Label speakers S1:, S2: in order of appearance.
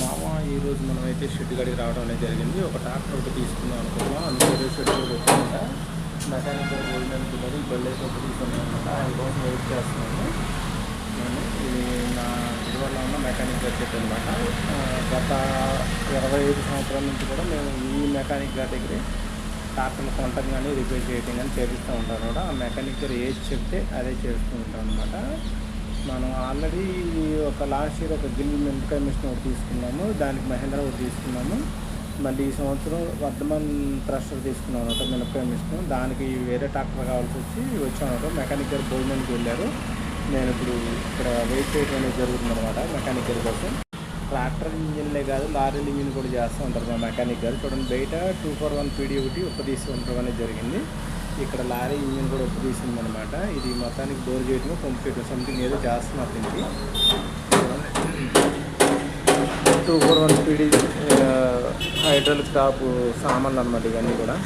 S1: మామ ఈరోజు మనమైతే షెడ్ గడికి రావడం అనేది జరిగింది. ఒక ట్రాక్టర్ ఒకటి తీసుకుందాం అనుకున్నాం. అందుకే షెడ్ కూడా వచ్చాక మెకానిక్ గోల్డ్ అనుకున్నది బళ్ళు అయితే ఒకటి తీసుకున్నాం అనమాట. ఆయన కోసం వెయిట్ చేస్తున్నాను. నేను ఇది నా ఇటీవల ఉన్న మెకానిక్ బడ్జెట్ అనమాట. గత 25 సంవత్సరాల నుంచి కూడా మేము ఈ మెకానిక్ గారి దగ్గరే ట్రాక్టర్లు కొనటం కానీ రిపేర్ చేయటం కానీ చేపిస్తూ ఉంటాను కూడా. ఆ మెకానిక్ గారు ఏది చెప్తే అదే చేస్తూ ఉంటాం అనమాట. మనం ఆల్రెడీ ఒక లాస్ట్ ఇయర్ ఒక గిల్ మిరపకాయ మిషన్ ఒకటి తీసుకున్నాము, దానికి మహేంద్ర ఒకటి తీసుకున్నాము. మళ్ళీ ఈ సంవత్సరం వర్ధమాన్ థ్రెషర్ తీసుకున్నాం అనమాట మిరపకాయ మిషన్. దానికి వేరే ట్రాక్టర్ కావాల్సి వచ్చామన్నమాట. మెకానిక్ గారు భోజనానికి వెళ్ళారు. నేను ఇప్పుడు ఇక్కడ వెయిట్ చేయడం అనేది జరుగుతుంది అనమాట మెకానిక్ గారి కోసం. ట్రాక్టర్ ఇంజిన్లే కాదు లారీల ఇంజిన్ కూడా చేస్తూ ఉంటారు మా మెకానిక్ గారు. చూడండి బయట 241 పీడీ ఒకటి తీసి ఉండడం అనేది జరిగింది. ఇక్కడ లారీ ఇంజిన్ కూడా తీసింది అనమాట. ఇది మొత్తానికి డోర్ చేయటం పంప్ చేయటం సంథింగ్ ఏదో చేస్తున్నారు దీనికి. 241 పీడీ హైడ్రాలిక్ టాప్ సామాన్లు అనమాట ఇవన్నీ కూడా.